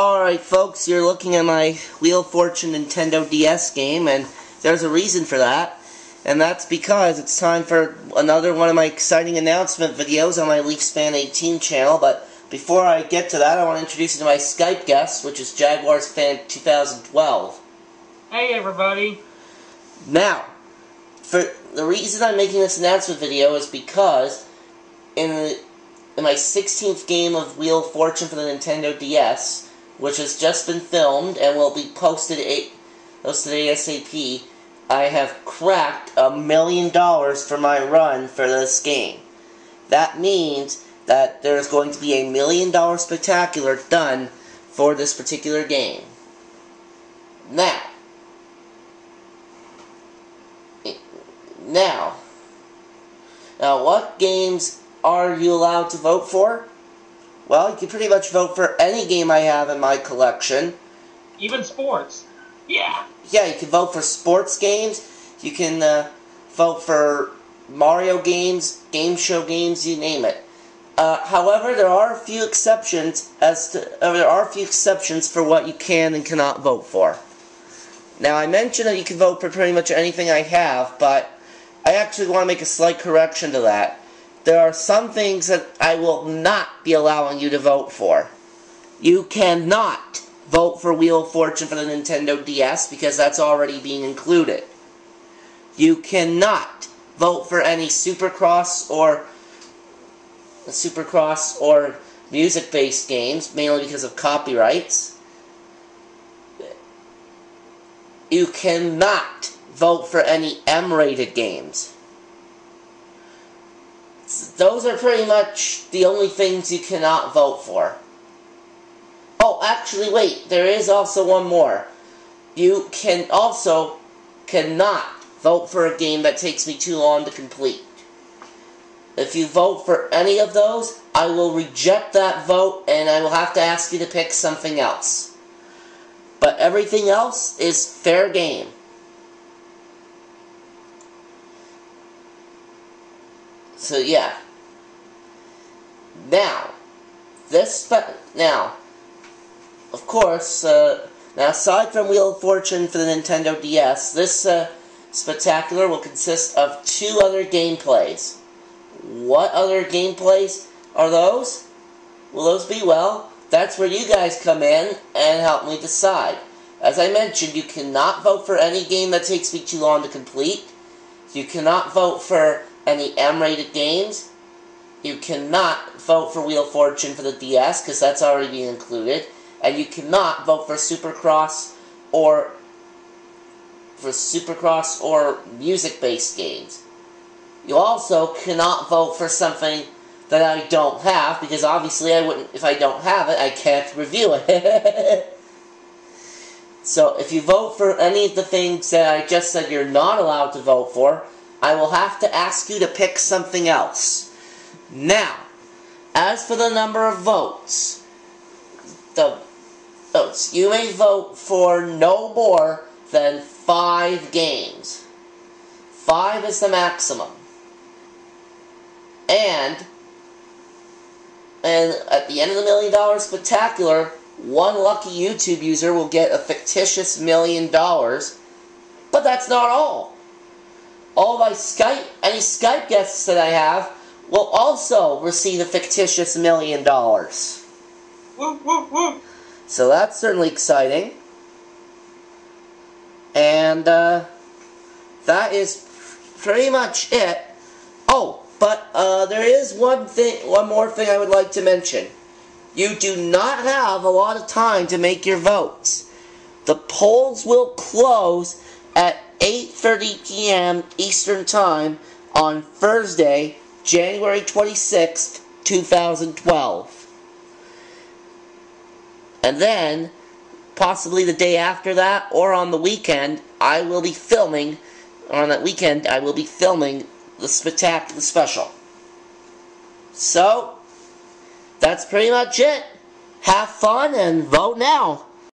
Alright folks, you're looking at my Wheel of Fortune Nintendo DS game, and there's a reason for that. And that's because it's time for another one of my exciting announcement videos on my Leafs Fan 18 channel. But before I get to that, I want to introduce you to my Skype guest, which is Jaguars Fan 2012. Hey everybody! Now, for the reason I'm making this announcement video is because in my 16th game of Wheel of Fortune for the Nintendo DS, which has just been filmed and will be posted ASAP, I have cracked $1 million for my run for this game. That means that there's going to be a $1 million spectacular done for this particular game. Now, what games are you allowed to vote for? Well, you can pretty much vote for any game I have in my collection. Even sports. Yeah. Yeah, you can vote for sports games. You can vote for Mario games, game show games, you name it. However, there are a few exceptions for what you can and cannot vote for. Now, I mentioned that you can vote for pretty much anything I have, but I actually want to make a slight correction to that. There are some things that I will not be allowing you to vote for. You cannot vote for Wheel of Fortune for the Nintendo DS because that's already being included. You cannot vote for any Supercross or music-based games, mainly because of copyrights. You cannot vote for any M-rated games. Those are pretty much the only things you cannot vote for. Oh, actually, wait. There is also one more. You cannot vote for a game that takes me too long to complete. If you vote for any of those, I will reject that vote and I will have to ask you to pick something else. But everything else is fair game. So yeah. Now, of course, now aside from Wheel of Fortune for the Nintendo DS, this spectacular will consist of 2 other gameplays. What other gameplays are those? Will those be? Well, that's where you guys come in and help me decide. As I mentioned, you cannot vote for any game that takes me too long to complete. You cannot vote for any M-rated games. You cannot vote for Wheel of Fortune for the DS, because that's already being included. And you cannot vote for Supercross or music-based games. You also cannot vote for something that I don't have, because obviously I wouldn't, if I don't have it, I can't review it. So if you vote for any of the things that I just said you're not allowed to vote for, I will have to ask you to pick something else. Now, as for the number of votes, you may vote for no more than 5 games. 5 is the maximum. And at the end of the $1 million spectacular, one lucky YouTube user will get a fictitious $1 million. But that's not all. All my any Skype guests that I have will also receive a fictitious $1 million. Woo, woo, woo. So that's certainly exciting. And that is pretty much it. Oh, but there is one more thing I would like to mention. You do not have a lot of time to make your votes. The polls will close at 8:30 p.m. Eastern Time on Thursday, January 26th, 2012. And then, possibly the day after that, or on the weekend, I will be filming, the spectacular special. So, that's pretty much it. Have fun and vote now.